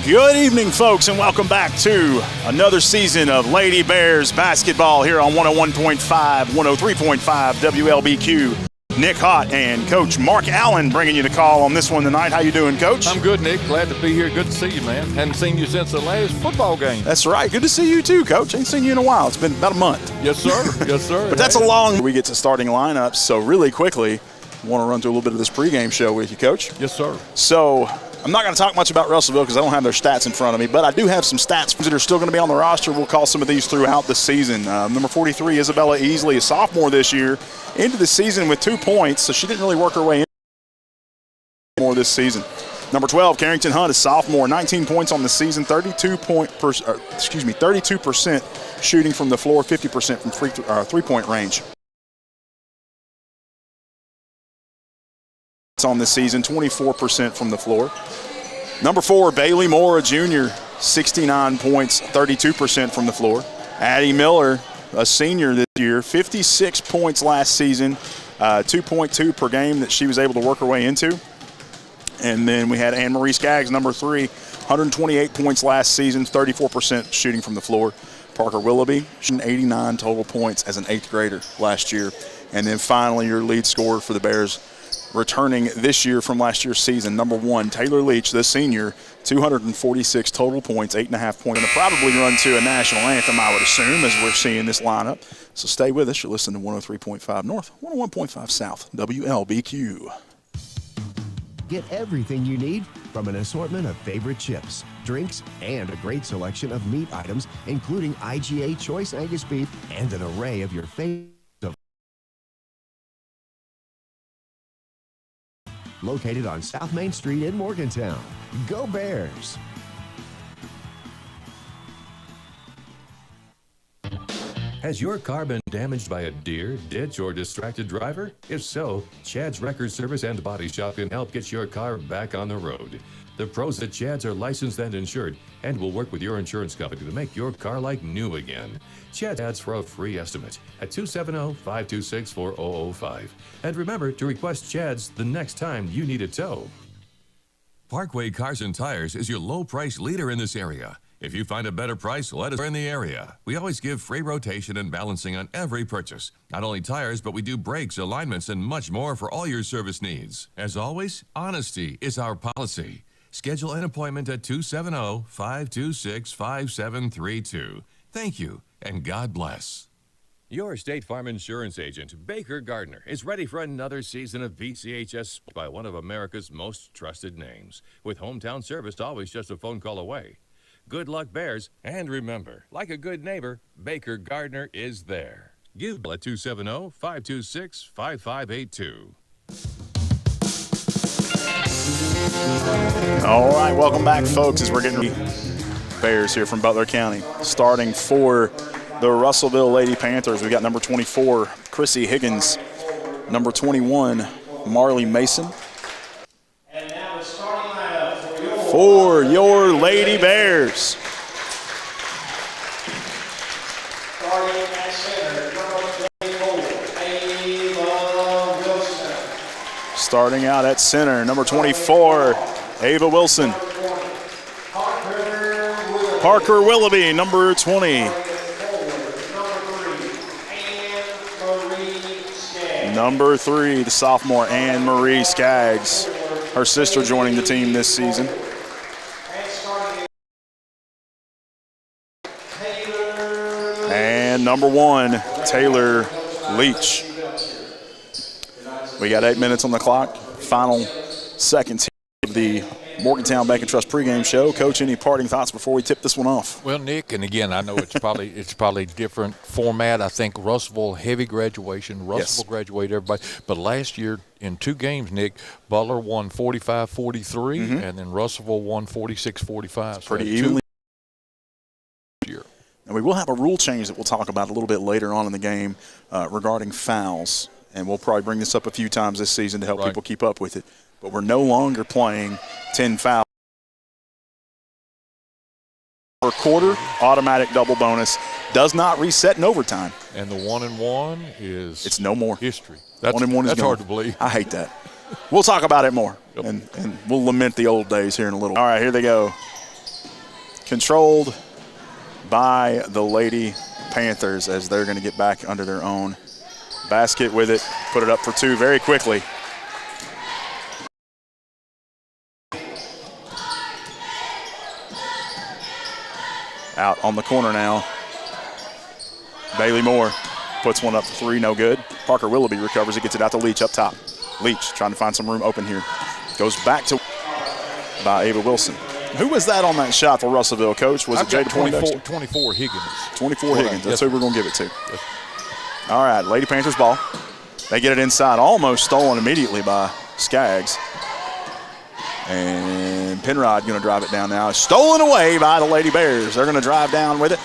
Good evening, folks, and welcome back to another season of Lady Bears basketball here on 101.5, 103.5 WLBQ. Nick Hott and Coach Mark Allen bringing you the call on this one tonight. How you doing, Coach? I'm good, Nick. Glad to be here. Good to see you, man. Hadn't seen you since the last football game. That's right. Good to see you too, Coach. Ain't seen you in a while. It's been about a month. Yes, sir. Yes, sir. But that's a long. We get to starting lineups, so really quickly, I want to run through a little bit of this pregame show with you, Coach. Yes, sir. So I'm not going to talk much about Russellville because I don't have their stats in front of me, but I do have some stats that are still going to be on the roster. We'll call some of these throughout the season. Number 43, Isabella Easley, a sophomore this year, into the season with 2 points, so she didn't really work her way in more this season. Number 12, Carrington Hunt, a sophomore, 19 points on the season, 32% shooting from the floor, 50% from three-point range. On this season, 24% from the floor. Number 4, Bailey Moore, a junior, 69 points, 32% from the floor. Addie Miller, a senior this year, 56 points last season, 2.2 per game that she was able to work her way into. And then we had Anne-Marie Skaggs, number 3, 128 points last season, 34% shooting from the floor. Parker Willoughby, 89 total points as an 8th grader last year. And then finally, your lead scorer for the Bears, returning this year from last year's season, number 1, Taylor Leach, the senior, 246 total points, 8.5 points. Going to probably run to a national anthem, I would assume, as we're seeing this lineup. So stay with us. You're listening to 103.5 North, 101.5 South, WLBQ. Get everything you need from an assortment of favorite chips, drinks, and a great selection of meat items, including IGA Choice Angus beef and an array of your favorite. Located on South Main Street in Morgantown. Go Bears! Has your car been damaged by a deer, ditch, or distracted driver? If so, Chad's Record Service and Body Shop can help get your car back on the road. The pros at Chad's are licensed and insured and will work with your insurance company to make your car like new again. Chad's asks for a free estimate at 270-526-4005. And remember to request Chad's the next time you need a tow. Parkway Cars and Tires is your low price leader in this area. If you find a better price, let us know in the area. We always give free rotation and balancing on every purchase. Not only tires, but we do brakes, alignments, and much more for all your service needs. As always, honesty is our policy. Schedule an appointment at 270-526-5732. Thank you, and God bless. Your State Farm insurance agent, Baker Gardner, is ready for another season of BCHS by one of America's most trusted names, with hometown service always just a phone call away. Good luck, Bears, and remember, like a good neighbor, Baker Gardner is there. Give at 270-526-5582. All right, welcome back, folks, as we're getting Bears here from Butler County. Starting for the Russellville Lady Panthers, we got number 24, Chrissy Higgins, number 21, Marley Mason. And now the starting lineup for your Lady Bears. Starting at center, number 24, Ava Wilson. Starting out at center, number 24, Ava Wilson. Parker Willoughby, number 20. Number 3, the sophomore Anne-Marie Skaggs. Her sister joining the team this season. And number 1, Taylor Leach. We got 8 minutes on the clock. Final seconds of the Morgantown Bank and Trust pregame show. Coach, any parting thoughts before we tip this one off? Well, Nick, and again, I know it's probably different format. I think Russellville heavy graduation. Russellville graduated everybody, but last year in 2 games, Nick, Butler won 45-43, and then Russellville won 46-45. Pretty evenly. And we will have a rule change that we'll talk about a little bit later on in the game regarding fouls, and we'll probably bring this up a few times this season to help people keep up with it. But we're no longer playing 10 fouls per quarter. Automatic double bonus does not reset in overtime. And the 1-and-1 is it's no more history. 1-and-1 is that's hard to believe. I hate that. We'll talk about it more, and we'll lament the old days here in a little. All right, here they go. controlled by the Lady Panthers as they're going to get back under their own basket with it. Put it up for two very quickly. Out on the corner now. Bailey Moore puts one up for three, no good. Parker Willoughby recovers it, gets it out to Leach up top. Leach trying to find some room open here. Goes back to by Ava Wilson. Who was that on that shot for Russellville, Coach? Was it Jada Poindexter? 24 Higgins. 24 Higgins. That's yes, who we're going to give it to. Yes. All right, Lady Panthers ball. They get it inside, almost stolen immediately by Skaggs. And Penrod going to drive it down now. Stolen away by the Lady Bears. They're going to drive down with it.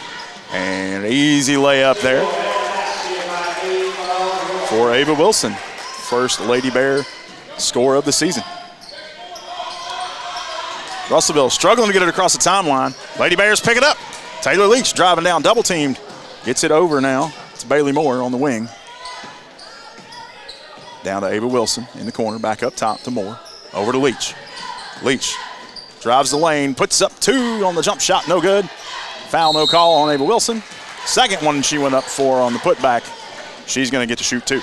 And an easy layup there for Ava Wilson. First Lady Bear score of the season. Russellville struggling to get it across the timeline. Lady Bears pick it up. Taylor Leach driving down, double teamed. Gets it over now. It's Bailey Moore on the wing. Down to Ava Wilson in the corner, back up top to Moore. Over to Leach. Leach drives the lane, puts up two on the jump shot, no good. Foul, no call on Ava Wilson. Second one she went up for on the putback. She's going to get to shoot two.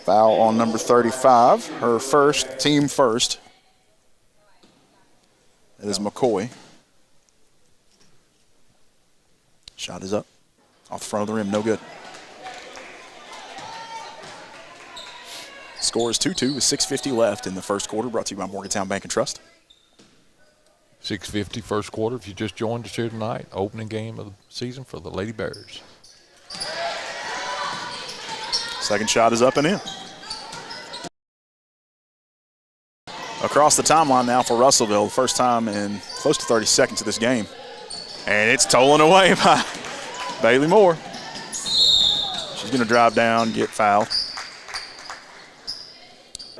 Foul on number 35, her first, team first. That is McCoy. Shot is up. Off the front of the rim, no good. Score is 2-2 with 6:50 left in the first quarter, brought to you by Morgantown Bank and Trust. 6:50 first quarter. If you just joined us here tonight, opening game of the season for the Lady Bears. Second shot is up and in. Across the timeline now for Russellville, first time in close to 30 seconds of this game. And it's stolen away by Bailey Moore. She's going to drive down, get fouled.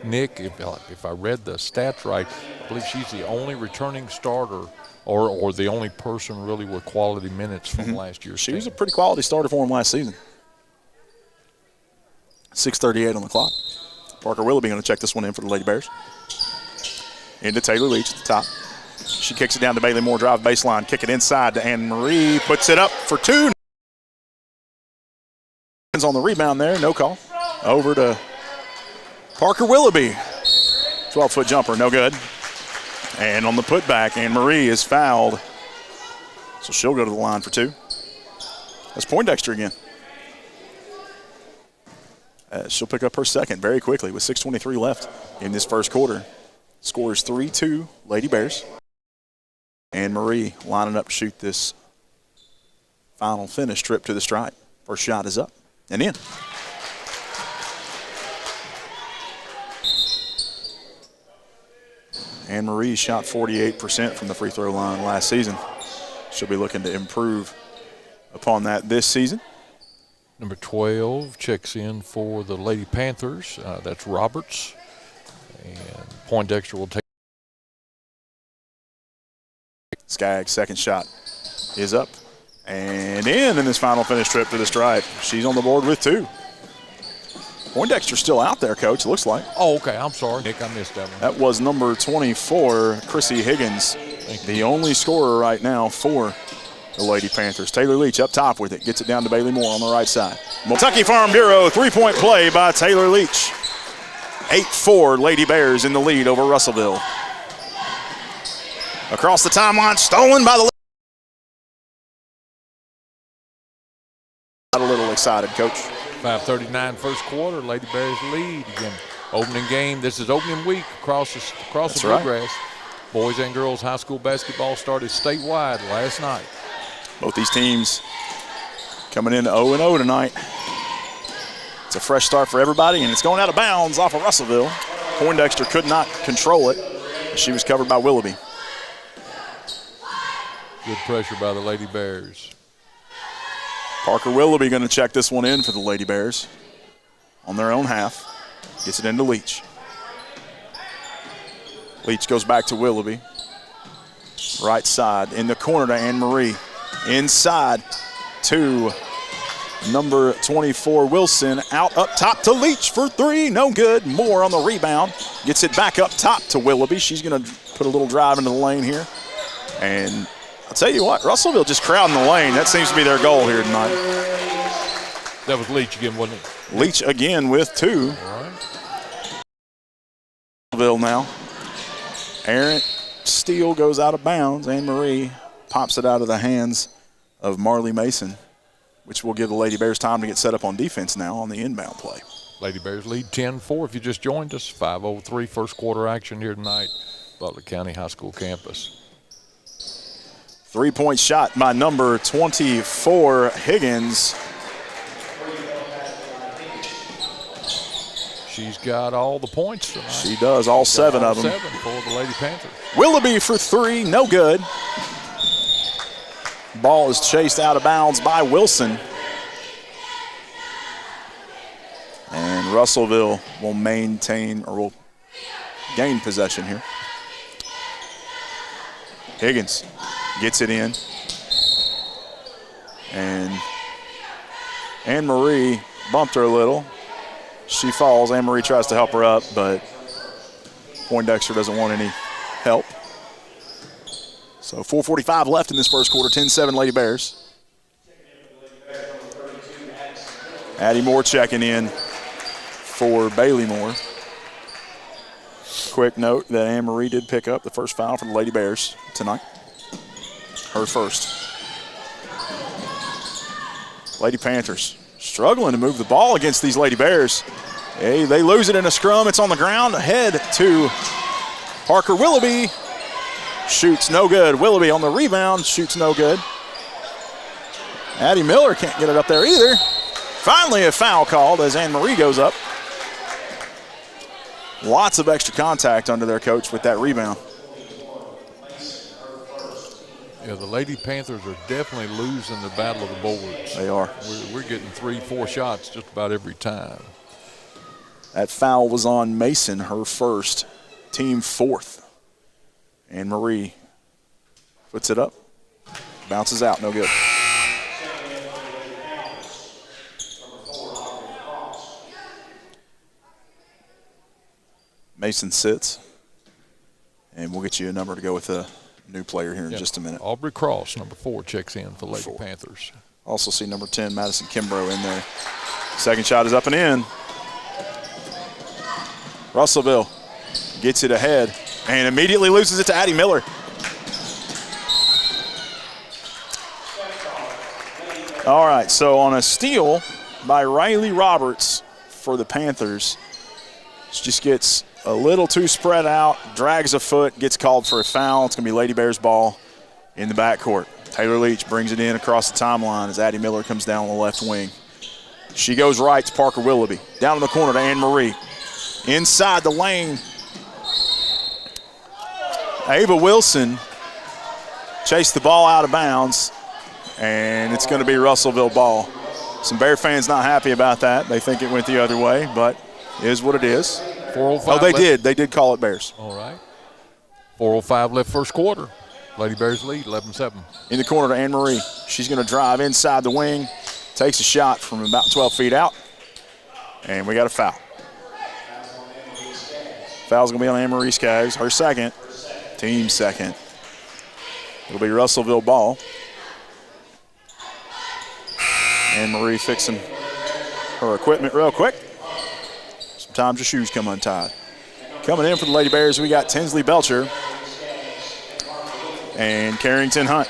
Nick, if I read the stats right, I believe she's the only returning starter or the only person really with quality minutes from last year's She team. was a pretty quality starter for him last season. 6:38 on the clock. Parker Willoughby going to check this one in for the Lady Bears. Into Taylor Leach at the top. She kicks it down to Bailey Moore, drive baseline, kick it inside to Anne Marie, puts it up for two. On the rebound there, no call. Over to Parker Willoughby. 12-foot jumper, no good. And on the putback, Anne Marie is fouled. So she'll go to the line for two. That's Poindexter again. She'll pick up her second very quickly with 6:23 left in this first quarter. Score is 3-2, Lady Bears. Anne Marie lining up to shoot this final finish trip to the stripe. First shot is up and in. Anne Marie shot 48% from the free throw line last season. She'll be looking to improve upon that this season. Number 12 checks in for the Lady Panthers. That's Roberts. And Poindexter will take. Skaggs' second shot is up and in this final finish trip to the stripe. She's on the board with two. Poindexter's still out there, Coach, it looks like. Oh, okay. I'm sorry, Nick. I missed that one. That was number 24, Chrissy Higgins, the only scorer right now for the Lady Panthers. Taylor Leach up top with it. Gets it down to Bailey Moore on the right side. Kentucky Farm Bureau, three-point play by Taylor Leach. 8-4, Lady Bears in the lead over Russellville. Across the timeline, stolen by the. Got a little excited, Coach. 5:39 first quarter, Lady Bears lead again. Opening game. This is opening week across the bluegrass. Boys and girls high school basketball started statewide last night. Both these teams coming in 0-0 tonight. It's a fresh start for everybody, and it's going out of bounds off of Russellville. Poindexter could not control it. She was covered by Willoughby. Good pressure by the Lady Bears. Parker Willoughby going to check this one in for the Lady Bears on their own half. Gets it into Leach. Leach goes back to Willoughby. Right side in the corner to Anne Marie. Inside to Number 24, Wilson, out up top to Leach for three. No good. Moore on the rebound. Gets it back up top to Willoughby. She's going to put a little drive into the lane here. And I'll tell you what, Russellville just crowding the lane. That seems to be their goal here tonight. That was Leach again, wasn't it? Leach again with two. All right. Russellville now. Errant steal goes out of bounds. Anne Marie pops it out of the hands of Marley Mason, which will give the Lady Bears time to get set up on defense now on the inbound play. Lady Bears lead 10-4 if you just joined us. 5:03 first quarter action here tonight, Butler County High School campus. 3-point shot by number 24, Higgins. She's got all the points tonight. She does, all seven of them. 7 for the Lady Panthers. Willoughby for three, no good. Ball is chased out of bounds by Wilson. And Russellville will maintain, or will gain possession here. Higgins gets it in. And Anne Marie bumped her a little. She falls. Anne Marie tries to help her up, but Poindexter doesn't want any help. So 4:45 left in this first quarter, 10-7 Lady Bears. Addie Moore checking in for Bailey Moore. Quick note that Anne Marie did pick up the first foul for the Lady Bears tonight. Her first. Lady Panthers struggling to move the ball against these Lady Bears. Hey, they lose it in a scrum. It's on the ground. Ahead to Parker Willoughby. Shoots no good. Willoughby on the rebound. Shoots no good. Addie Miller can't get it up there either. Finally a foul called as Anne Marie goes up. Lots of extra contact under their coach with that rebound. Yeah, the Lady Panthers are definitely losing the battle of the boards. They are. We're getting 3-4 shots just about every time. That foul was on Mason, her first, team fourth. Anne Marie puts it up, bounces out, no good. Mason sits, and we'll get you a number to go with a new player here in just a minute. Aubrey Cross, number 4, checks in for Lady Panthers. Also see number 10, Madison Kimbrough, in there. Second shot is up and in. Russellville gets it ahead and immediately loses it to Addie Miller. All right, so on a steal by Riley Roberts for the Panthers, she just gets a little too spread out, drags a foot, gets called for a foul. It's going to be Lady Bears ball in the backcourt. Taylor Leach brings it in across the timeline as Addie Miller comes down on the left wing. She goes right to Parker Willoughby. Down in the corner to Anne Marie. Inside the lane, Ava Wilson chased the ball out of bounds, and it's going to be Russellville ball. Some Bear fans not happy about that. They think it went the other way, but it is what it is. 4:05 Oh, they left. did. They did call it Bears. All right. 4:05 left first quarter. Lady Bears lead 11-7. In the corner to Anne Marie. She's going to drive inside the wing, takes a shot from about 12 feet out, and we got a foul. Foul's going to be on Anne Marie Skaggs, her second, team second. It'll be Russellville ball. Anne Marie fixing her equipment real quick. Sometimes your shoes come untied. Coming in for the Lady Bears, we got Tinsley Belcher and Carrington Hunt.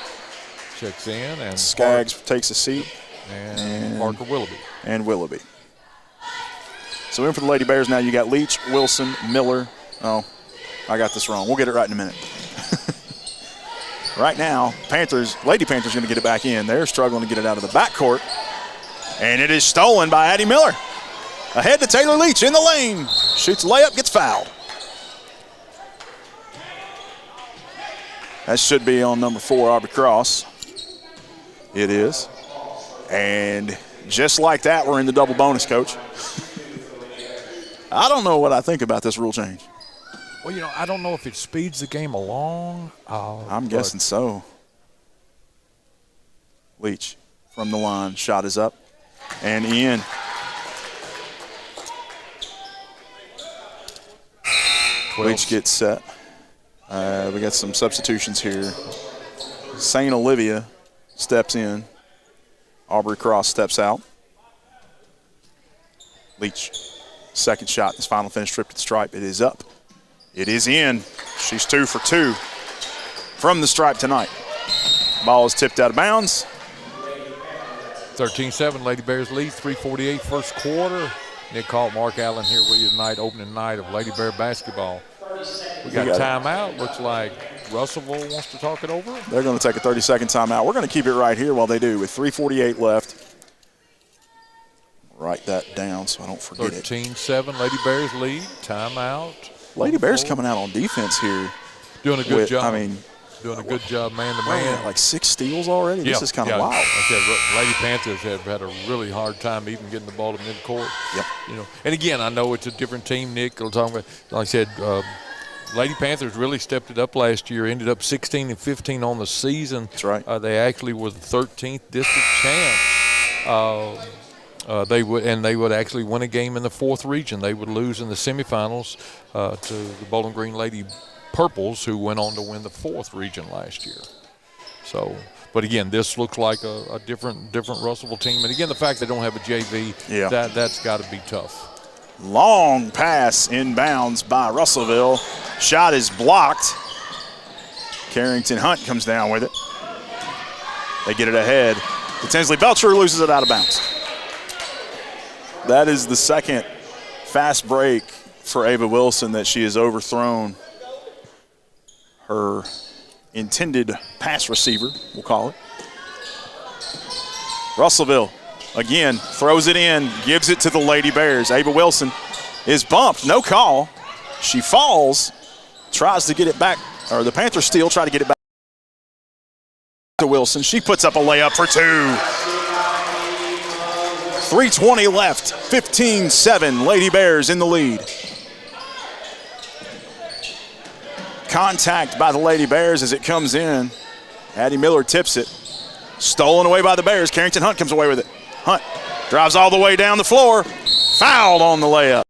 Checks in, and Skaggs takes a seat. and Parker Willoughby. And Willoughby. So in for the Lady Bears now, you got Leach, Wilson, Miller. Oh, I got this wrong. We'll get it right in a minute. Right now, Lady Panthers going to get it back in. They're struggling to get it out of the backcourt. And it is stolen by Addie Miller. Ahead to Taylor Leach in the lane. Shoots a layup, gets fouled. That should be on number 4, Aubrey Cross. It is. And just like that, we're in the double bonus, Coach. I don't know what I think about this rule change. Well, I don't know if it speeds the game along. I'm guessing so. Leach from the line. Shot is up. and in. Leach gets set. We got some substitutions here. St. Olivia steps in. Aubrey Cross steps out. Leach, second shot in this final finish trip to the stripe. It is up. It is in. She's 2 for 2 from the stripe tonight. Ball is tipped out of bounds. 13-7, Lady Bears lead, 3:48 first quarter. Nick Calt, Mark Allen here with you tonight, opening night of Lady Bear basketball. We got a timeout. Looks like Russellville wants to talk it over. They're going to take a 30-second timeout. We're going to keep it right here while they do with 3:48 left. Write that down so I don't forget 13-7, Lady Bears lead, timeout. Lady Bears coming out on defense here. Doing a good job. I mean, doing a good job man-to-man. Like 6 steals already? This is kind of wild. Like I said, Lady Panthers have had a really hard time even getting the ball to midcourt. Yep. You know, and again, I know it's a different team, Nick. I'm talking about, like I said, Lady Panthers really stepped it up last year, ended up 16-15 on the season. That's right. They actually were the 13th district champs. They would actually win a game in the 4th region. They would lose in the semifinals to the Bowling Green Lady Purples, who went on to win the 4th region last year. So, but again, this looks like a different Russellville team. And again, the fact they don't have a JV, that's got to be tough. Long pass inbounds by Russellville. Shot is blocked. Carrington Hunt comes down with it. They get it ahead. The Tinsley Belcher loses it out of bounds. That is the second fast break for Ava Wilson that she has overthrown her intended pass receiver, we'll call it. Russellville, again, throws it in, gives it to the Lady Bears. Ava Wilson is bumped, no call. She falls, tries to get it back, or the Panthers steal, try to get it back to Wilson. She puts up a layup for 2. 3:20 left, 15-7, Lady Bears in the lead. Contact by the Lady Bears as it comes in. Addie Miller tips it. Stolen away by the Bears. Carrington Hunt comes away with it. Hunt drives all the way down the floor. Fouled on the layup.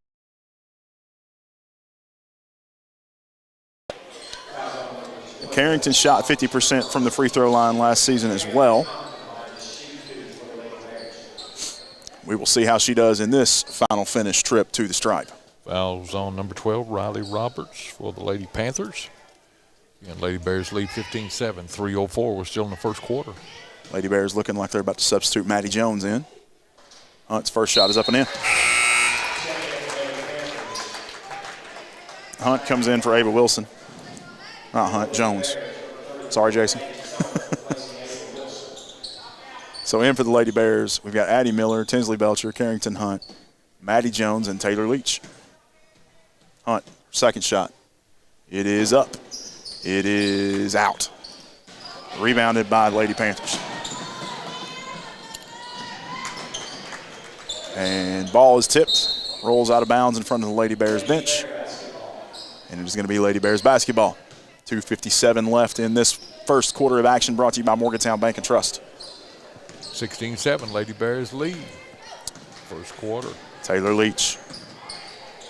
Carrington shot 50% from the free throw line last season as well. We will see how she does in this final finish trip to the stripe. Fouls on number 12, Riley Roberts for the Lady Panthers. And Lady Bears lead 15-7. 3:04. We're still in the first quarter. Lady Bears looking like they're about to substitute Maddie Jones in. Hunt's first shot is up and in. Hunt comes in for Ava Wilson. Not Hunt, Jones. Sorry, Jason. So in for the Lady Bears, we've got Addie Miller, Tinsley Belcher, Carrington Hunt, Maddie Jones, and Taylor Leach. Hunt, second shot. It is up. It is out. Rebounded by the Lady Panthers. And ball is tipped, rolls out of bounds in front of the Lady Bears bench. And it is going to be Lady Bears basketball. 2:57 left in this first quarter of action, brought to you by Morgantown Bank and Trust. 16-7, Lady Bears lead. First quarter. Taylor Leach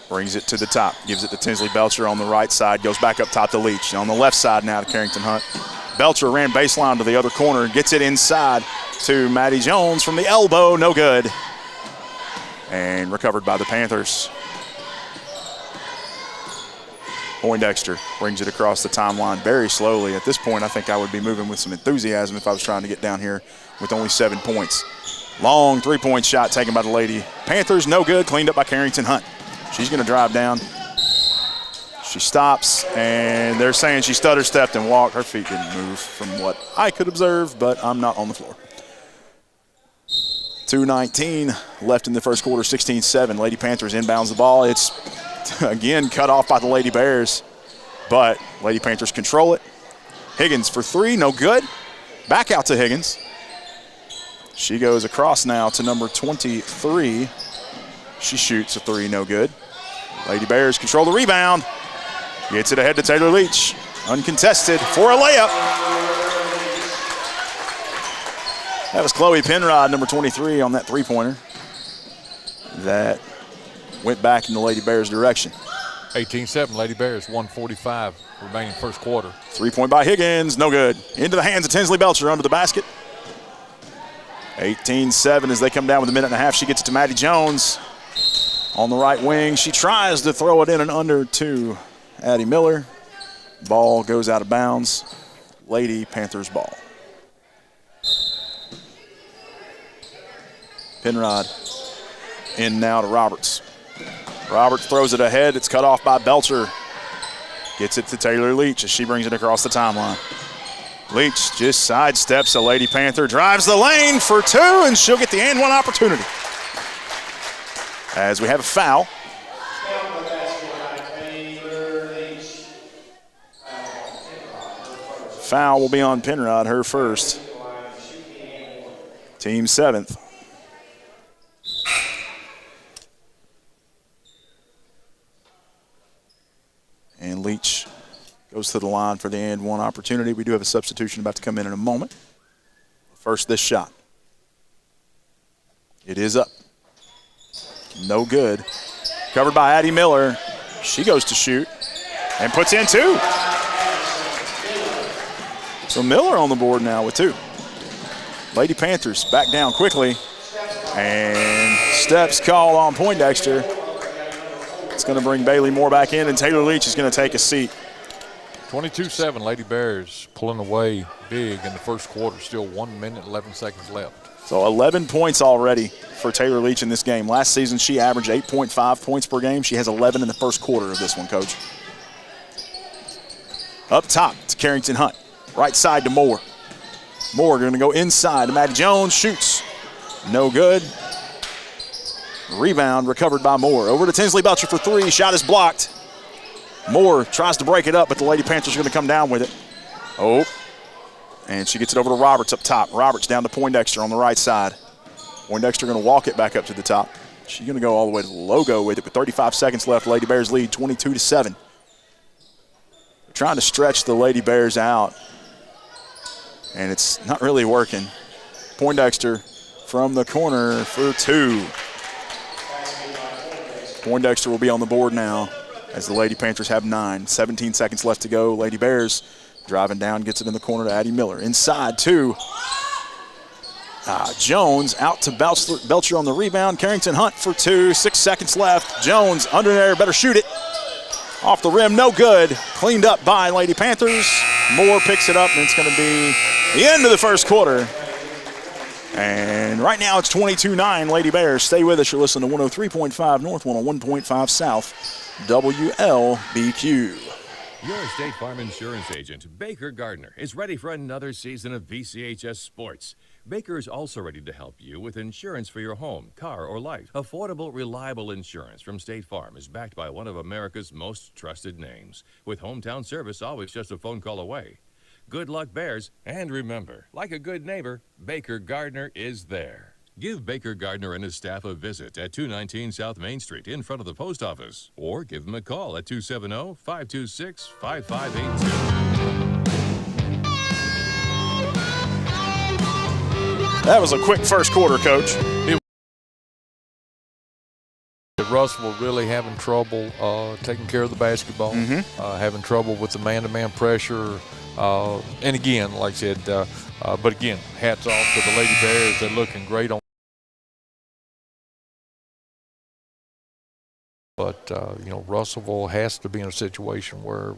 brings it to the top, gives it to Tinsley Belcher on the right side, goes back up top to Leach. On the left side now to Carrington Hunt. Belcher ran baseline to the other corner, gets it inside to Maddie Jones from the elbow, no good. And recovered by the Panthers. Poindexter brings it across the timeline very slowly. At this point, I think I would be moving with some enthusiasm if I was trying to get down here with only 7 points. Long three-point shot taken by the Lady Panthers, no good, cleaned up by Carrington Hunt. She's going to drive down. She stops, and they're saying she stutter-stepped and walked. Her feet didn't move from what I could observe, but I'm not on the floor. 2:19 left in the first quarter, 16-7. Lady Panthers inbounds the ball. It's, again, cut off by the Lady Bears, but Lady Panthers control it. Higgins for 3, no good. Back out to Higgins. She goes across now to number 23. She shoots a 3, no good. Lady Bears control the rebound. Gets it ahead to Taylor Leach. Uncontested for a layup. That was Chloe Penrod, number 23, on that three-pointer. that went back in the Lady Bears' direction. 18-7, Lady Bears, 1:45 remaining first quarter. 3-point by Higgins, no good. Into the hands of Tinsley Belcher under the basket. 18-7 as they come down with a minute and a half. She gets it to Maddie Jones on the right wing. She tries to throw it in and under to Addie Miller. Ball goes out of bounds. Lady Panthers ball. Penrod in now to Roberts. Roberts throws it ahead. It's cut off by Belcher. Gets it to Taylor Leach as she brings it across the timeline. Leach just sidesteps a Lady Panther, drives the lane for two, and she'll get the and one opportunity. As we have a foul. Foul will be on Penrod, her first. Team 7th. And Leach goes to the line for the and one opportunity. We do have a substitution about to come in a moment. First, this shot. It is up. No good. Covered by Addie Miller. She goes to shoot and puts in two. So Miller on the board now with two. Lady Panthers back down quickly. And steps called on Poindexter. It's going to bring Bailey Moore back in, and Taylor Leach is going to take a seat. 22-7, Lady Bears pulling away big in the first quarter. Still 1 minute, 11 seconds left. So 11 points already for Taylor Leach in this game. Last season, she averaged 8.5 points per game. She has 11 in the first quarter of this one, Coach. Up top to Carrington Hunt. Right side to Moore. Moore going to go inside to Maddie Jones. Shoots. No good. Rebound recovered by Moore. Over to Tinsley Belcher for three. Shot is blocked. Moore tries to break it up, but the Lady Panthers are going to come down with it. Oh. And she gets it over to Roberts up top. Roberts down to Poindexter on the right side. Poindexter going to walk it back up to the top. She's going to go all the way to the logo with it with 35 seconds left. Lady Bears lead 22-7. They're trying to stretch the Lady Bears out, and it's not really working. Poindexter from the corner for two. Poindexter will be on the board now as the Lady Panthers have 9. 17 seconds left to go. Lady Bears driving down, gets it in the corner to Addie Miller. Inside two. Jones out to Belcher on the rebound. Carrington Hunt for two. 6 seconds left. Jones under there, better shoot it. Off the rim, no good. Cleaned up by Lady Panthers. Moore picks it up, and it's going to be the end of the first quarter. And right now it's 22-9, Lady Bears. Stay with us. You're listening to 103.5 North, 101.5 South, WLBQ. Your State Farm insurance agent, Baker Gardner, is ready for another season of BCHS Sports. Baker is also ready to help you with insurance for your home, car, or life. Affordable, reliable insurance from State Farm is backed by one of America's most trusted names, with hometown service always just a phone call away. Good luck, Bears, and remember, like a good neighbor, Baker Gardner is there. Give Baker Gardner and his staff a visit at 219 South Main Street in front of the post office, or give them a call at 270-526-5582. That was a quick first quarter, Coach. Russellville really having trouble taking care of the basketball, having trouble with the man-to-man pressure. And again, like I said, but again, hats off to the Lady Bears. They're looking great on. But, Russellville has to be in a situation where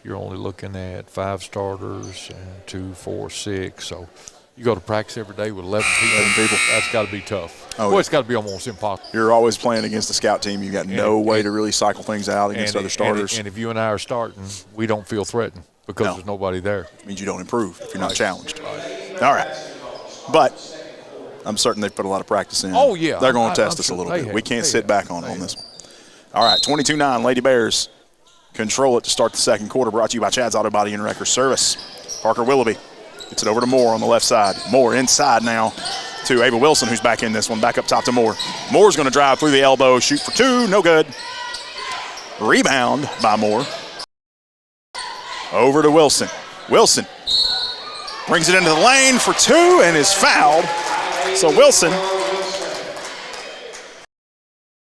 you're only looking at 5 starters and 2, 4, 6. So you go to practice every day with 11 people. That's got to be tough. It's got to be almost impossible. You're always playing against the scout team. You got no way to really cycle things out against other starters. And if you and I are starting, we don't feel threatened because there's nobody there. It means you don't improve if you're not challenged. All right. But I'm certain they've put a lot of practice in. Oh, yeah. They're going to test us a little bit. We can't sit back on this one. All right, 22-9, Lady Bears control it to start the second quarter. Brought to you by Chad's Auto Body and Wrecker Service. Parker Willoughby gets it over to Moore on the left side. Moore inside now to Ava Wilson, who's back in this one. Back up top to Moore. Moore's going to drive through the elbow, shoot for 2, no good. Rebound by Moore. Over to Wilson. Wilson brings it into the lane for 2 and is fouled. So Wilson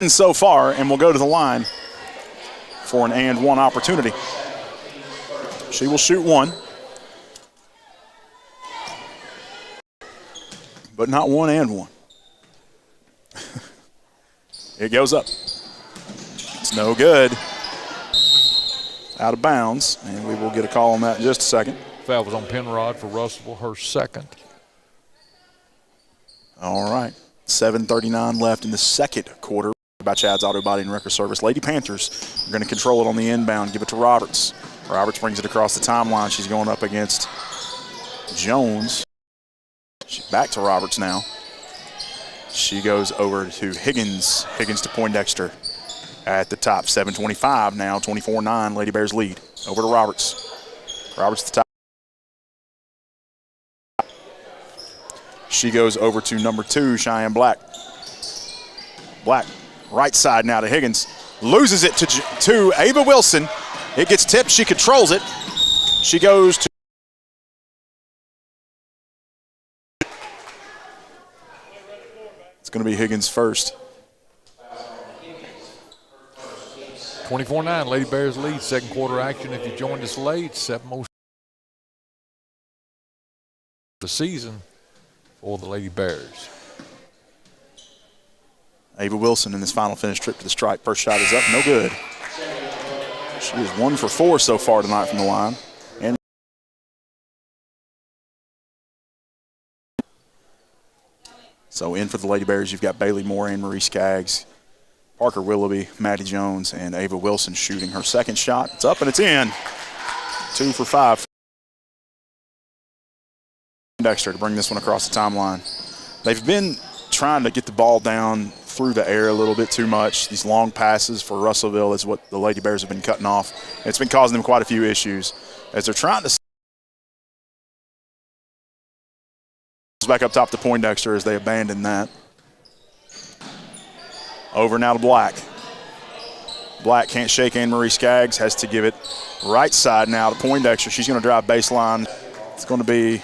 so far, and will go to the line for an and one opportunity. She will shoot one, but not one and one. It goes up. It's no good. Out of bounds, and we will get a call on that in just a second. Foul was on Penrod for Russellville, her second. All right, 7:39 left in the second quarter by Chad's Auto Body and Wrecker Service. Lady Panthers are going to control it on the inbound, give it to Roberts. Roberts brings it across the timeline. She's going up against Jones. Back to Roberts now. She goes over to Higgins. Higgins to Poindexter at the top. 7:25 now, 24-9. Lady Bears lead. Over to Roberts. Roberts to the top. She goes over to number 2, Cheyenne Black. Black, right side now to Higgins. Loses it to Ava Wilson. It gets tipped. She controls it. She goes to it's going to be Higgins first. 24-9, Lady Bears lead. Second quarter action. If you joined us late, 7 most the season for the Lady Bears. Ava Wilson in this final finish trip to the stripe. First shot is up, no good. She is 1 for 4 so far tonight from the line. And so in for the Lady Bears, you've got Bailey Moore and Marie Skaggs, Parker Willoughby, Maddie Jones, and Ava Wilson shooting her second shot. It's up and it's in. 2 for 5. Dexter to bring this one across the timeline. They've been trying to get the ball down through the air a little bit too much. These long passes for Russellville is what the Lady Bears have been cutting off. It's been causing them quite a few issues as they're trying to back up top to Poindexter as they abandon that. Over now to Black. Black can't shake Anne-Marie Skaggs, has to give it right side now to Poindexter. She's going to drive baseline. It's going to be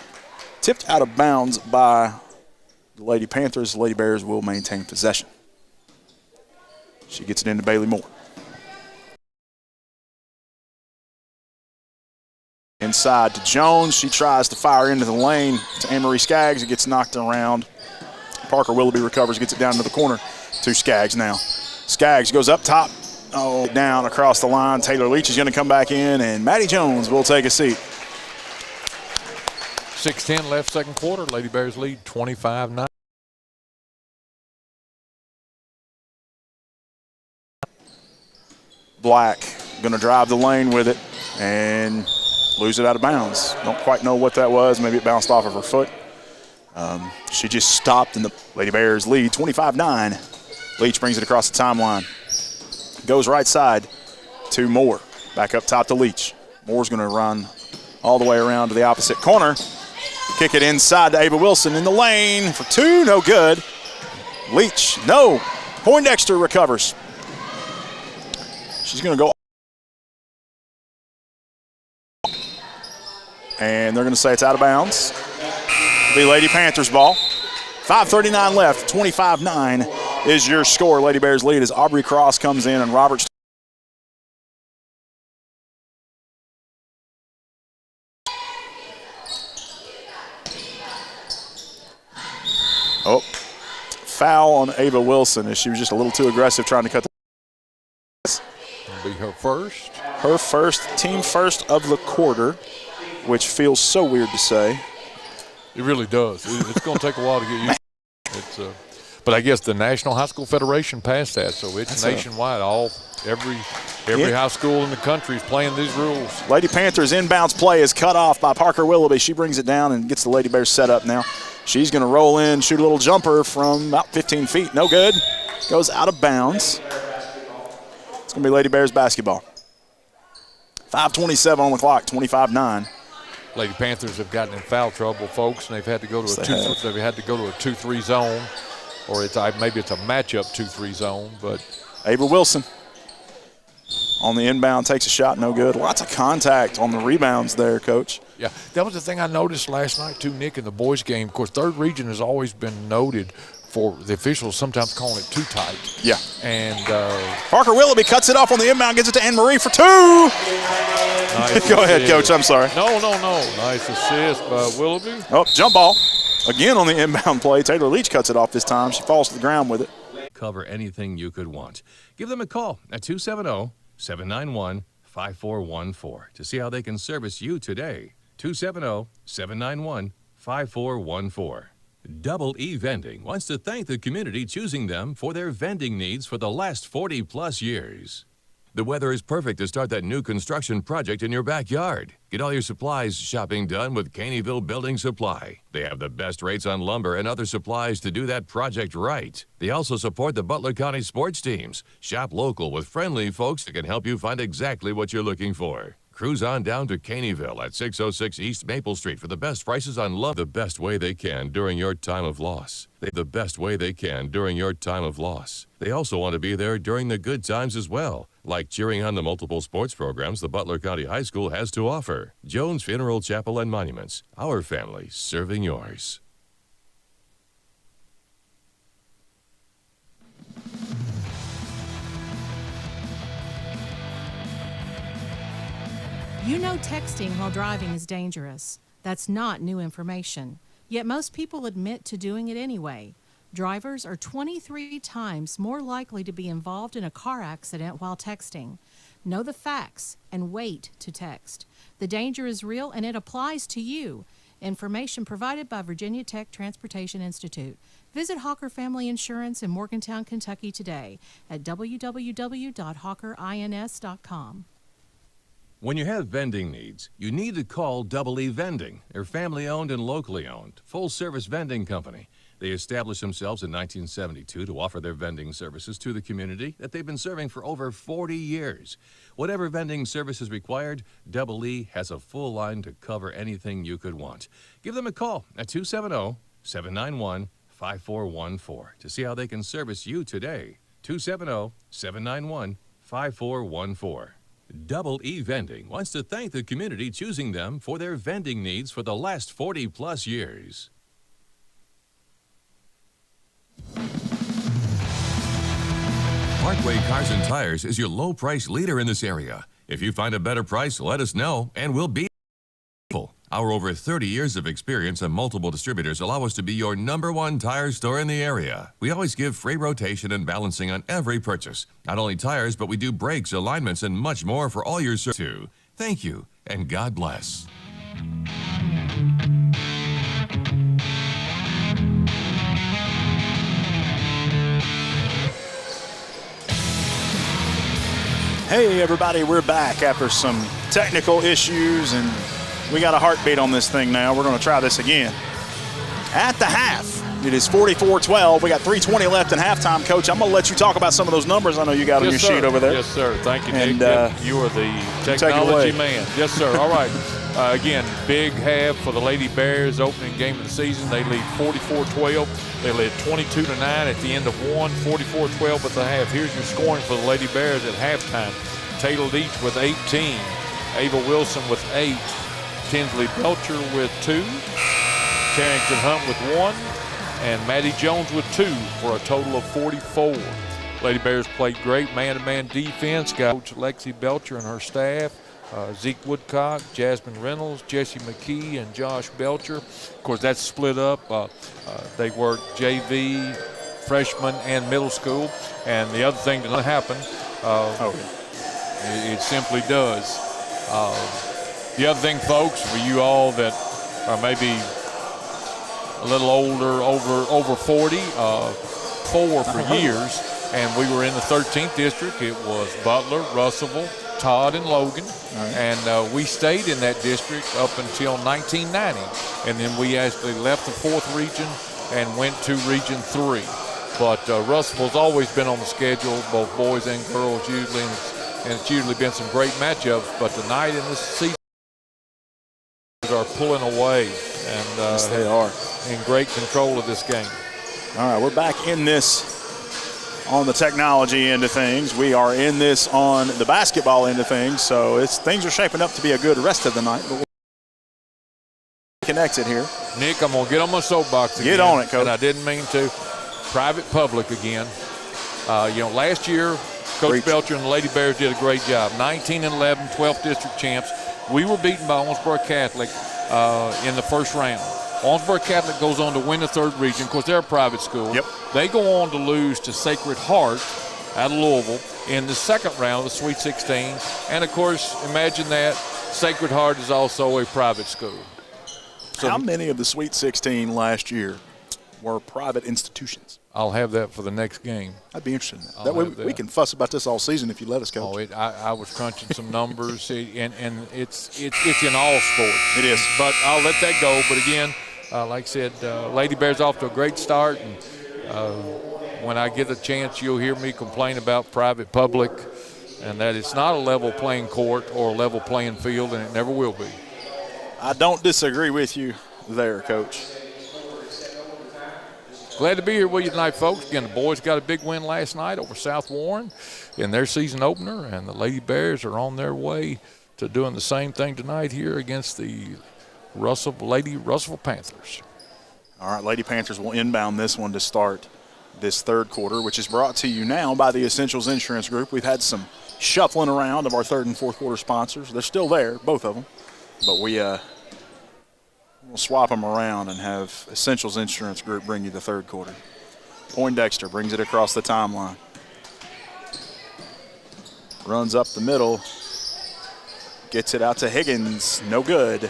tipped out of bounds by the Lady Panthers. The Lady Bears will maintain possession. She gets it into Bailey Moore. Inside to Jones. She tries to fire into the lane to Anne-Marie Skaggs. It gets knocked around. Parker Willoughby recovers, gets it down into the corner to Skaggs now. Skaggs goes up top. Oh, down across the line. Taylor Leach is going to come back in, and Maddie Jones will take a seat. 6:10 left second quarter. Lady Bears lead 25-9. Black going to drive the lane with it and lose it out of bounds. Don't quite know what that was. Maybe it bounced off of her foot. She just stopped, and the Lady Bears lead 25-9. Leach brings it across the timeline. Goes right side to Moore. Back up top to Leach. Moore's going to run all the way around to the opposite corner. Kick it inside to Ava Wilson in the lane for 2. No good. Leach, no. Poindexter recovers. She's going to go. And they're going to say it's out of bounds. It'll be Lady Panthers ball. 5:39 left. 25-9 is your score. Lady Bears lead as Aubrey Cross comes in and Roberts. Oh, foul on Ava Wilson as she was just a little too aggressive trying to cut the. It'll be her first. Her first, team first of the quarter, which feels so weird to say. It really does. It's going to take a while to get used to. But I guess the National High School Federation passed that, so it's nationwide. Every high school in the country is playing these rules. Lady Panthers inbounds play is cut off by Parker Willoughby. She brings it down and gets the Lady Bears set up now. She's going to roll in, shoot a little jumper from about 15 feet. No good. Goes out of bounds. It's going to be Lady Bears basketball. 5:27 on the clock, 25-9. Lady Panthers have gotten in foul trouble, folks, and they've had to go to a 2-3 zone, or maybe it's a matchup 2-3 zone. But Ava Wilson on the inbound takes a shot, no good. Lots of contact on the rebounds there, Coach. Yeah, that was the thing I noticed last night too, Nick, in the boys game. Of course, third region has always been noted for the officials sometimes calling it too tight. Yeah. And Parker Willoughby cuts it off on the inbound, gets it to Anne Marie for 2. nice Go ahead, assist. Coach. I'm sorry. No. Nice assist by Willoughby. Oh, jump ball. Again on the inbound play. Taylor Leach cuts it off this time. She falls to the ground with it. Cover anything you could want. Give them a call at 270-791-5414 to see how they can service you today. 270-791-5414. Double E Vending wants to thank the community choosing them for their vending needs for the last 40-plus years. The weather is perfect to start that new construction project in your backyard. Get all your supplies shopping done with Caneyville Building Supply. They have the best rates on lumber and other supplies to do that project right. They also support the Butler County sports teams. Shop local with friendly folks that can help you find exactly what you're looking for. Cruise on down to Caneyville at 606 East Maple Street for the best prices on lumber the best way they can during your time of loss. The best way they can during your time of loss. They also want to be there during the good times as well, like cheering on the multiple sports programs the Butler County High School has to offer. Jones Funeral Chapel and Monuments. Our family serving yours. You know texting while driving is dangerous. That's not new information. Yet most people admit to doing it anyway. Drivers are 23 times more likely to be involved in a car accident while texting. Know the facts and wait to text. The danger is real and it applies to you. Information provided by Virginia Tech Transportation Institute. Visit Hawker Family Insurance in Morgantown, Kentucky today at www.hawkerins.com. When you have vending needs, you need to call Double E Vending. They're family-owned and locally owned, full-service vending company. They established themselves in 1972 to offer their vending services to the community that they've been serving for over 40 years. Whatever vending service is required, Double E has a full line to cover anything you could want. Give them a call at 270-791-5414 to see how they can service you today. 270-791-5414. Double E Vending wants to thank the community choosing them for their vending needs for the last 40-plus years. Parkway Cars and Tires is your low price leader in this area. If you find a better price, let us know and we'll be able. Our over 30 years of experience and multiple distributors allow us to be your #1 tire store in the area. We always give free rotation and balancing on every purchase. Not only tires, but we do brakes, alignments, and much more for all your service too. Thank you, and God bless. Hey, everybody, we're back after some technical issues, and we got a heartbeat on this thing now. We're going to try this again. At the half, it is 44-12. We got 3:20 left in halftime. Coach, I'm going to let you talk about some of those numbers I know you got on your sheet over there. Yes, sir. Thank you, Nick. And, you are the take it technology away. man. Yes, sir. All right. Again, big half for the Lady Bears, opening game of the season. They lead 44-12. They led 22-9 at the end of one, 44-12 at the half. Here's your scoring for the Lady Bears at halftime. Taylor Leach with 18. Ava Wilson with 8. Tinsley Belcher with 2. Carrington Hunt with 1. And Maddie Jones with 2 for a total of 44. Lady Bears played great man-to-man defense. Got Coach Lexi Belcher and her staff. Zeke Woodcock, Jasmine Reynolds, Jesse McKee, and Josh Belcher. Of course, that's split up. They work JV, freshman, and middle school. And the other thing that happened, it simply does. The other thing, folks, for you all that are maybe a little older, over 40, 4 for years, and we were in the 13th district. It was Butler, Russellville, Todd, and Logan, and we stayed in that district up until 1990, and then we actually left the 4th region and went to Region 3. But Russellville's always been on the schedule, both boys and girls usually, and it's usually been some great matchups. But tonight in this season, are pulling away, and Yes, they are. in great control of this game. All right, we're back in this on the technology end of things. We are in this on the basketball end of things, so things are shaping up to be a good rest of the night. But we'll connect it here. Nick, I'm going to get on my soapbox again. Get on it, Coach. And I didn't mean to. private public again. Last year, Coach Belcher and the Lady Bears did a great job. 19-11, 12th district champs. We were beaten by Owensboro Catholic in the first round. Owensboro Catholic goes on to win the third region. Of course, they're a private school. Yep. They go on to lose to Sacred Heart out of Louisville in the second round of the Sweet 16. And, of course, imagine that Sacred Heart is also a private school. So how many of the Sweet 16 last year were private institutions? I'll have that for the next game. I'd be interested in that. That way we can fuss about this all season if you let us, Coach. I was crunching some numbers, and it's in all sports. It is. But I'll let that go. But again, like I said, Lady Bears off to a great start, and when I get a chance, you'll hear me complain about private public, and that it's not a level playing court or a level playing field, and it never will be. I don't disagree with you there, Coach. Glad to be here with you tonight, folks. Again, the boys got a big win last night over South Warren in their season opener, and the Lady Bears are on their way to doing the same thing tonight here against the Russellville Panthers. All right, Lady Panthers will inbound this one to start this third quarter, which is brought to you now by the Essentials Insurance Group. We've had some shuffling around of our third and fourth quarter sponsors. They're still there, both of them, but we'll swap them around and have Essentials Insurance Group bring you the third quarter. Poindexter brings it across the timeline. Runs up the middle. Gets it out to Higgins. No good.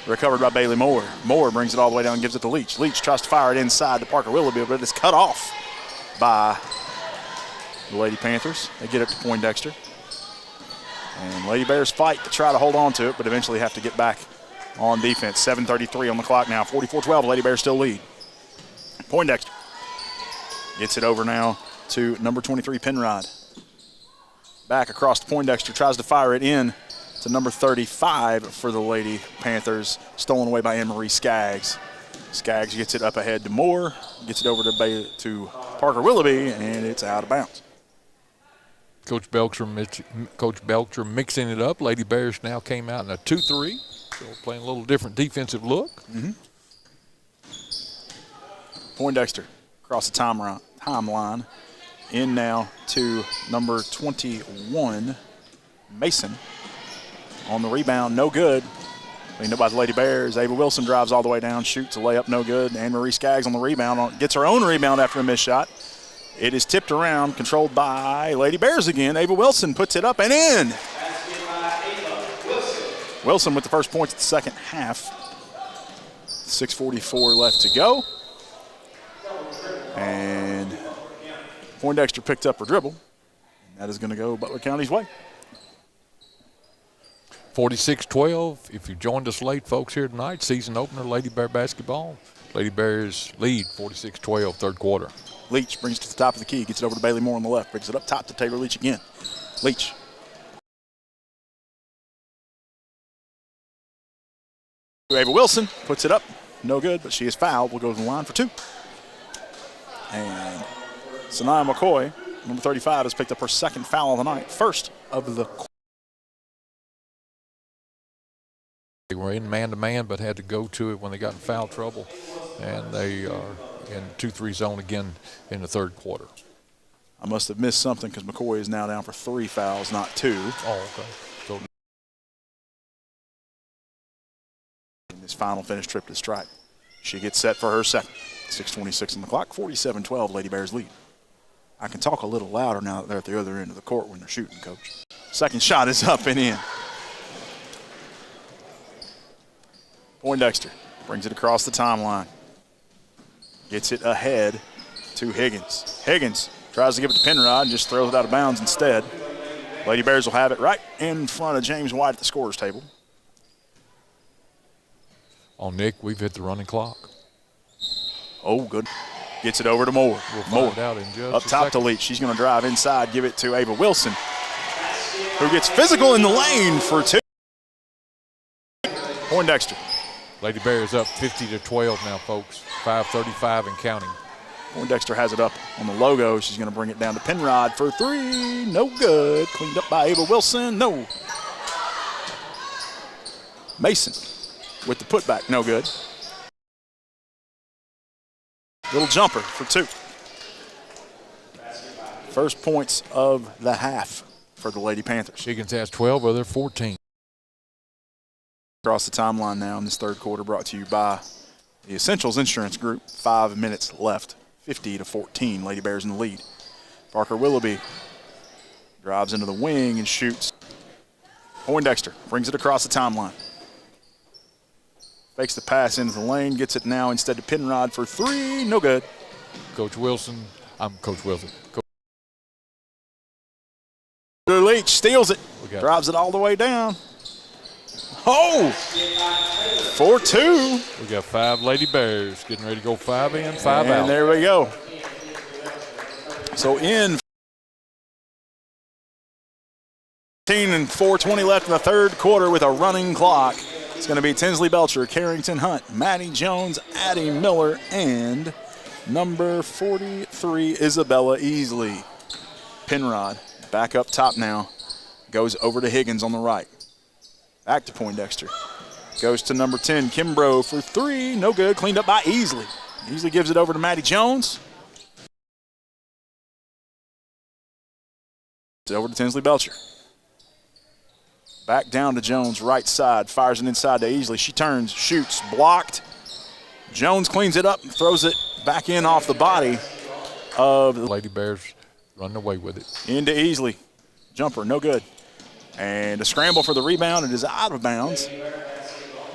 Recovered by Bailey Moore. Moore brings it all the way down and gives it to Leach. Leach tries to fire it inside to Parker Willoughby, but it's cut off by the Lady Panthers. They get it to Poindexter. And Lady Bears fight to try to hold on to it, but eventually have to get back on defense. 7:33 on the clock now. 44-12, Lady Bears still lead. Poindexter gets it over now to number 23, Penrod. Back across to Poindexter, tries to fire it in to number 35 for the Lady Panthers. Stolen away by Anne-Marie Skaggs. Skaggs gets it up ahead to Moore, gets it over to Parker Willoughby, and it's out of bounds. Coach Belcher mixing it up. Lady Bears now came out in a 2-3. So playing a little different defensive look. Mm-hmm. Poindexter across the timeline. In now to number 21, Mason. On the rebound, no good. Cleaned up by the Lady Bears. Ava Wilson drives all the way down, shoots a layup, no good. Anne-Marie Skaggs on the rebound, gets her own rebound after a missed shot. It is tipped around, controlled by Lady Bears again. Ava Wilson puts it up and in. Wilson with the first points of the second half. 6:44 left to go. And Poindexter picked up her dribble. And that is going to go Butler County's way. 46-12. If you joined us late, folks, here tonight, season opener, Lady Bear basketball. Lady Bears lead 46-12, third quarter. Leach brings it to the top of the key, gets it over to Bailey Moore on the left, brings it up top to Taylor Leach again. Leach. Ava Wilson puts it up. No good, but she is fouled. Will go to the line for two. And Sanaya McCoy, number 35, has picked up her second foul of the night. First of the quarter. They were in man-to-man, but had to go to it when they got in foul trouble. And they are in 2-3 zone again in the third quarter. I must have missed something because McCoy is now down for 3 fouls, not 2. Oh, okay. So in this final finish trip to strike. She gets set for her second. 6:26 on the clock, 47-12, Lady Bears lead. I can talk a little louder now that they're at the other end of the court when they're shooting, Coach. Second shot is up and in. Poindexter brings it across the timeline. Gets it ahead to Higgins. Higgins tries to give it to Penrod and just throws it out of bounds instead. Lady Bears will have it right in front of James White at the scorer's table. Oh, Nick, we've hit the running clock. Oh, good. Gets it over to Moore. We'll Moore find out in just up a top second. to Leach. She's going to drive inside, give it to Ava Wilson, who gets physical in the lane for 2. Poindexter. Lady Bears up 50-12 now, folks. 5:35 and counting. Poindexter has it up on the logo. She's going to bring it down to Penrod for 3. No good. Cleaned up by Ava Wilson. No. Mason with the putback. No good. Little jumper for 2. First points of the half for the Lady Panthers. Higgins has 12 of their 14. Across the timeline now in this third quarter, brought to you by the Essentials Insurance Group. 5 minutes left, 50-14. Lady Bears in the lead. Parker Willoughby drives into the wing and shoots. Poindexter brings it across the timeline. Fakes the pass into the lane, gets it now instead to Penrod for 3. No good. Coach Wilson. Leach steals it, drives it all the way down. Oh! 4-2. We got 5 Lady Bears getting ready to go 5 in, 5 out. And there we go. So in 15 and 4:20 left in the third quarter with a running clock. It's going to be Tinsley Belcher, Carrington Hunt, Maddie Jones, Addie Miller, and number 43, Isabella Easley. Penrod back up top now. Goes over to Higgins on the right. Back to Poindexter. Goes to number 10, Kimbrough for 3. No good. Cleaned up by Easley. Easley gives it over to Maddie Jones. It's over to Tinsley Belcher. Back down to Jones, right side. Fires it inside to Easley. She turns, shoots, blocked. Jones cleans it up and throws it back in off the body of the Lady Bears running away with it. Into Easley. Jumper, no good. And a scramble for the rebound. It is out of bounds.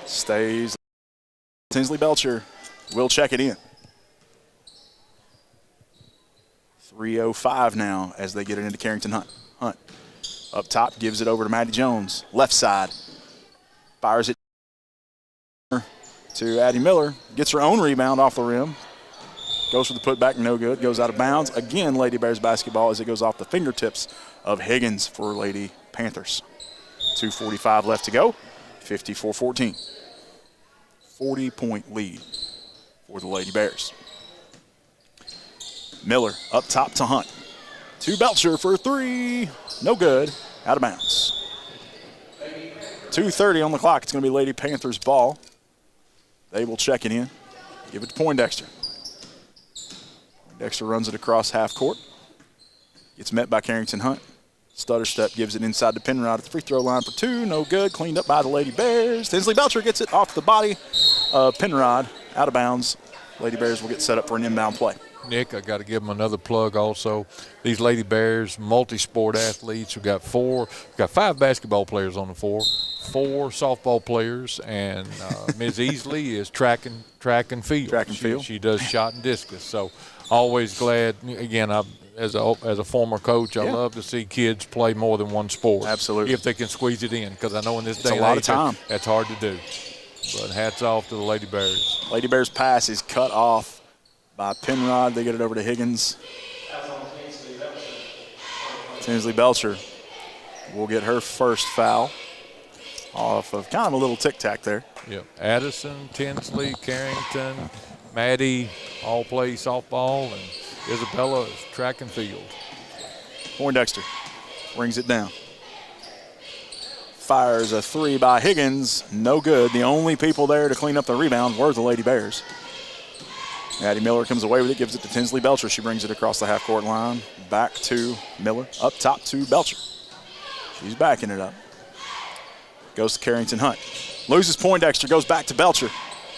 Stays. Tinsley Belcher will check it in. 3:05 now as they get it into Carrington Hunt. Hunt up top, gives it over to Maddie Jones. Left side. Fires it to Addie Miller. Gets her own rebound off the rim. Goes for the putback, no good. Goes out of bounds. Again, Lady Bears basketball as it goes off the fingertips of Higgins for Lady Panthers. 2:45 left to go. 54-14. 40-point lead for the Lady Bears. Miller up top to Hunt. To Belcher for 3. No good. Out of bounds. 2:30 on the clock. It's going to be Lady Panthers ball. They will check it in. Give it to Poindexter. Dexter runs it across half court. Gets met by Carrington Hunt. Stutter step gives it inside to Penrod at the free throw line for 2. No good. Cleaned up by the Lady Bears. Tinsley Belcher gets it off the body of Penrod. Out of bounds. Lady Bears will get set up for an inbound play. Nick, I got to give them another plug also. These Lady Bears, multi-sport athletes. We've got 5 basketball players on the floor, 4 softball players, and Ms. Easley is track and field. Track and field. She does shot and discus. So always glad. Again, as a former coach, I love to see kids play more than one sport. Absolutely. If they can squeeze it in, because I know in this day a and lot age, of time. That's hard to do. But hats off to the Lady Bears. Lady Bears pass is cut off by Penrod. They get it over to Higgins. Tinsley Belcher will get her first foul off of kind of a little tic-tac there. Yep. Addison, Tinsley, Carrington, Maddie all play softball, and Isabella is track and field. Poindexter brings it down. Fires a 3 by Higgins. No good. The only people there to clean up the rebound were the Lady Bears. Addie Miller comes away with it, gives it to Tinsley Belcher. She brings it across the half-court line. Back to Miller. Up top to Belcher. She's backing it up. Goes to Carrington Hunt. Loses Poindexter, goes back to Belcher.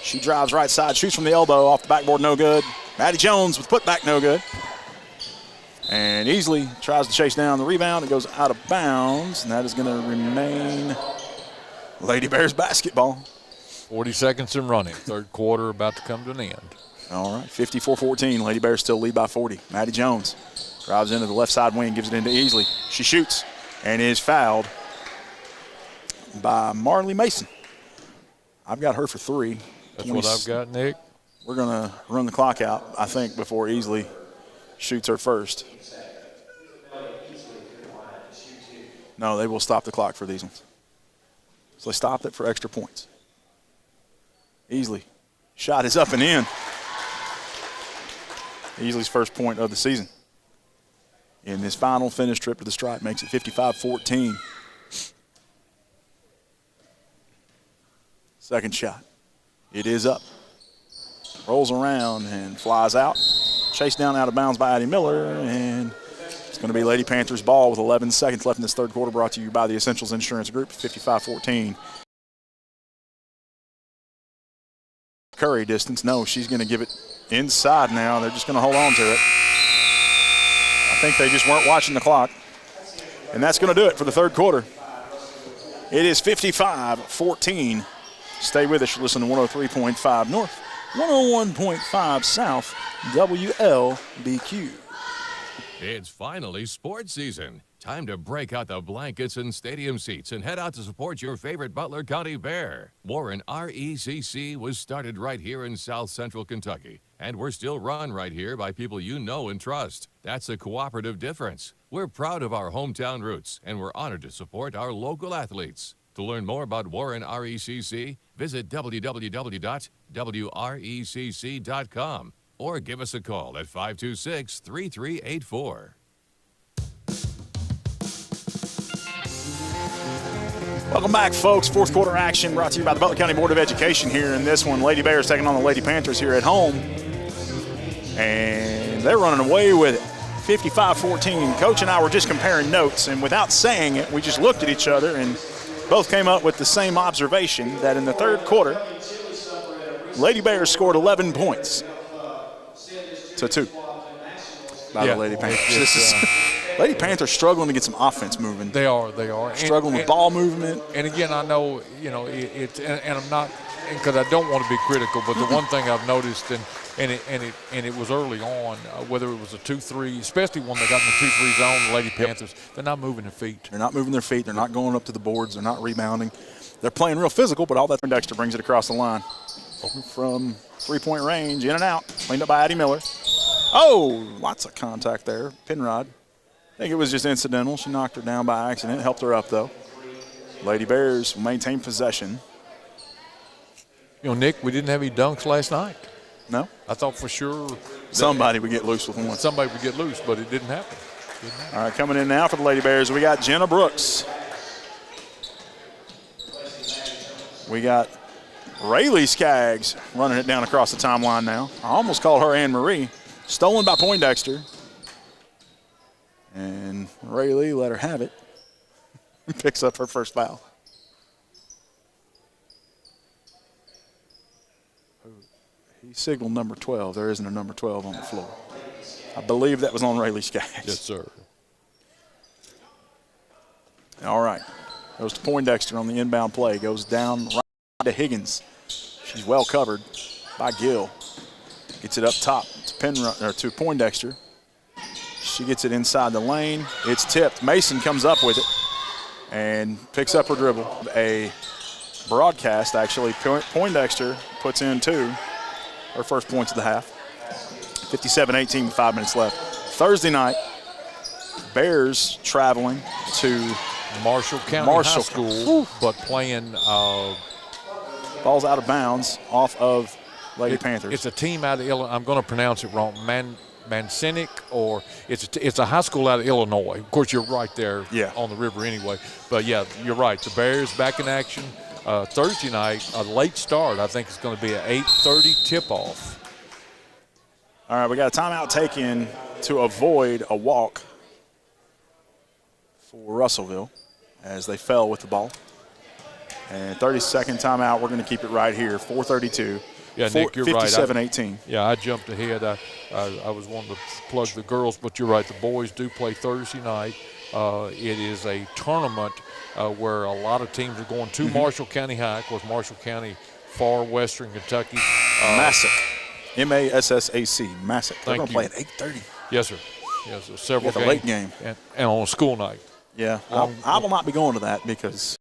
She drives right side, shoots from the elbow, off the backboard, no good. Maddie Jones with putback, no good. And Easley tries to chase down the rebound. It goes out of bounds, and that is going to remain Lady Bears basketball. 40 seconds and running. Third quarter about to come to an end. All right, 54-14. Lady Bears still lead by 40. Maddie Jones drives into the left side wing, gives it into Easley. She shoots and is fouled by Marley Mason. I've got her for 3. That's what I've got, Nick. We're going to run the clock out, I think, before Easley shoots her first. No, they will stop the clock for these ones. So they stopped it for extra points. Easley. Shot is up and in. Easley's first point of the season. In this final finish trip to the stripe makes it 55-14. Second shot. It is up. rolls around and flies out. Chased down out of bounds by Addie Miller, and it's going to be Lady Panthers ball with 11 seconds left in this third quarter, brought to you by the Essentials Insurance Group, 55-14. Curry distance. No, she's going to give it inside now. They're just going to hold on to it. I think they just weren't watching the clock. And that's going to do it for the third quarter. It is 55-14. Stay with us. You're listening to 103.5 North, 101.5 South, WLBQ. It's finally sports season. Time to break out the blankets and stadium seats and head out to support your favorite Butler County Bear. Warren RECC was started right here in South Central Kentucky, and we're still run right here by people you know and trust. That's a cooperative difference. We're proud of our hometown roots, and we're honored to support our local athletes. To learn more about Warren RECC, visit www.wrecc.com or give us a call at 526-3384. Welcome back, folks. Fourth quarter action brought to you by the Butler County Board of Education here in this one. Lady Bears taking on the Lady Panthers here at home. And they're running away with it. 55-14. Coach and I were just comparing notes, and without saying it, we just looked at each other and both came up with the same observation that in the third quarter, Lady Bears scored 11 points to 2 by the Lady Panthers. Lady Panthers struggling to get some offense moving. They are. Struggling with ball movement. And again, I know, and I'm not, because I don't want to be critical, but the one thing I've noticed, and it was early on, whether it was a 2-3, especially when they got in the 2-3 zone, the Lady Panthers, they're not moving their feet. They're not moving their feet. They're not going up to the boards. They're not rebounding. They're playing real physical, but all that Dexter brings it across the line. From three-point range, in and out, cleaned up by Addie Miller. Oh, lots of contact there. Penrod. I think it was just incidental. She knocked her down by accident. Helped her up, though. Lady Bears will maintain possession. You know, Nick, we didn't have any dunks last night. No? I thought for sure somebody would get loose with one. Somebody would get loose, but it didn't happen. All right, coming in now for the Lady Bears, we got Jenna Brooks. We got Rayleigh Skaggs running it down across the timeline now. I almost called her Anne Marie. Stolen by Poindexter. And Rayleigh let her have it. Picks up her first foul. He signaled number 12. There isn't a number 12 on the floor. I believe that was on Rayleigh Skaggs. Yes, sir. All right. Goes to Poindexter on the inbound play. Goes down right to Higgins. She's well covered by Gill. Gets it up top to Poindexter. She gets it inside the lane. It's tipped. Mason comes up with it and picks up her dribble. A broadcast, actually. Poindexter puts in 2. Her first points of the half. 57-18 with 5 minutes left. Thursday night, Bears traveling to Marshall County High School, but playing ball's out of bounds off of Lady Panthers. It's a team out of Illinois. I'm going to pronounce it wrong. Mancinic, or it's a high school out of Illinois. Of course, you're right there on the river anyway. But, yeah, you're right. The Bears back in action. Thursday night, a late start. I think it's going to be an 8:30 tip-off. All right, we got a timeout taken to avoid a walk for Russellville as they fell with the ball. And 30-second timeout. We're going to keep it right here, 4:32. Yeah, Nick, you're right. 57-18. Yeah, I jumped ahead. I was wanting to plug the girls, but you're right. The boys do play Thursday night. It is a tournament where a lot of teams are going to Marshall County High. Of course, Marshall County, far western Kentucky. Massac. M-A-S-S-A-C. Massac. They're going to play at 8:30. Yes, sir. Yes, sir. Several games. A late game. And on a school night. Yeah. I will not be going to that because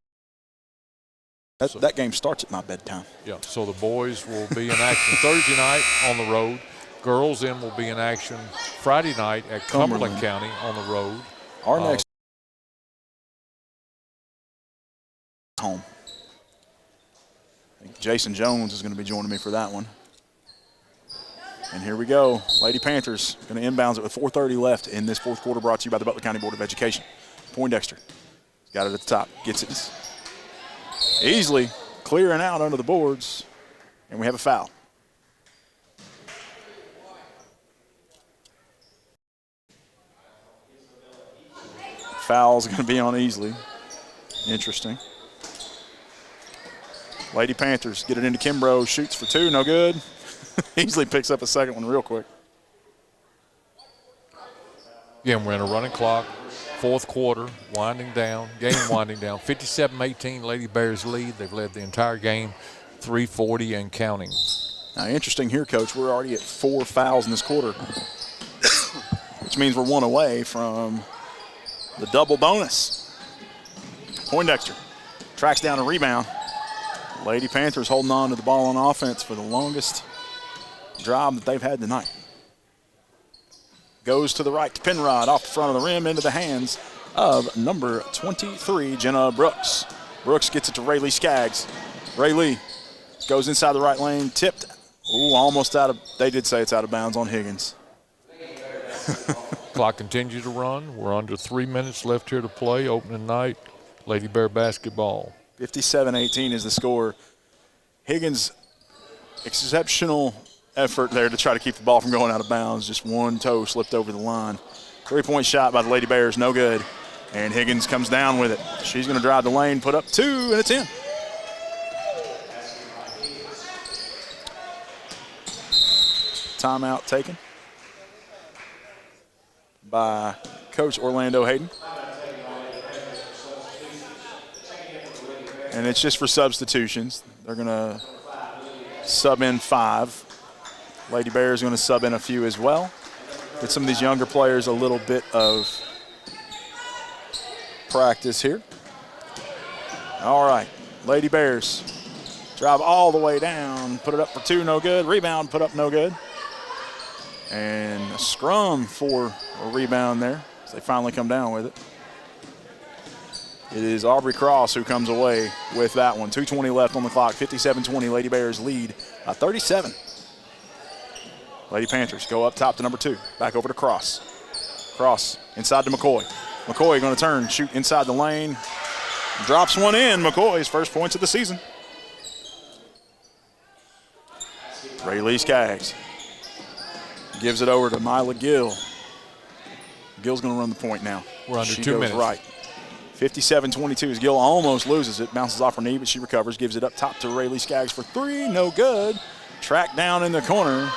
that game starts at my bedtime. Yeah, so the boys will be in action Thursday night on the road. Girls then will be in action Friday night at Cumberland County on the road. Our next home. I think Jason Jones is going to be joining me for that one. And here we go. Lady Panthers going to inbounds it with 4:30 left in this fourth quarter, brought to you by the Butler County Board of Education. Poindexter got it at the top, gets it easily clearing out under the boards, and we have a foul. Foul's going to be on Easley. Interesting. Lady Panthers get it into Kimbrough. Shoots for 2. No good. Easley picks up a second one real quick. Again, we're in a running clock. Fourth quarter, winding down. Game winding down. 57-18, Lady Bears lead. They've led the entire game. 3:40 and counting. Now, interesting here, Coach. We're already at 4 fouls in this quarter, which means we're 1 away from the double bonus. Poindexter tracks down a rebound. Lady Panthers holding on to the ball on offense for the longest drive that they've had tonight. Goes to the right to Penrod, off the front of the rim, into the hands of number 23, Jenna Brooks. Brooks gets it to Rayleigh Skaggs. Rayleigh goes inside the right lane, tipped. Ooh, almost out of, they did say it's out of bounds on Higgins. Clock continues to run. We're under 3 minutes left here to play. Opening night, Lady Bear basketball. 57-18 is the score. Higgins, exceptional effort there to try to keep the ball from going out of bounds. Just one toe slipped over the line. 3-point shot by the Lady Bears, no good. And Higgins comes down with it. She's going to drive the lane, put up 2, and it's in. Timeout taken by Coach Orlando Hayden. And it's just for substitutions. They're going to sub in 5. Lady Bears going to sub in a few as well. Get some of these younger players a little bit of practice here. All right, Lady Bears drive all the way down, put it up for 2, no good. Rebound, put up, no good. And a scrum for a rebound there as they finally come down with it. It is Aubrey Cross who comes away with that one. 2:20 left on the clock, 57-20. Lady Bears lead by 37. Lady Panthers go up top to number 2. Back over to Cross. Cross inside to McCoy. McCoy going to turn, shoot inside the lane. Drops one in. McCoy's first points of the season. Rayleigh Skaggs gives it over to Mila Gill. Gill's going to run the point now. We're under she 2 goes minutes. Right. 57-22 as Gill almost loses it. Bounces off her knee, but she recovers. Gives it up top to Rayleigh Skaggs for 3. No good. Tracked down in the corner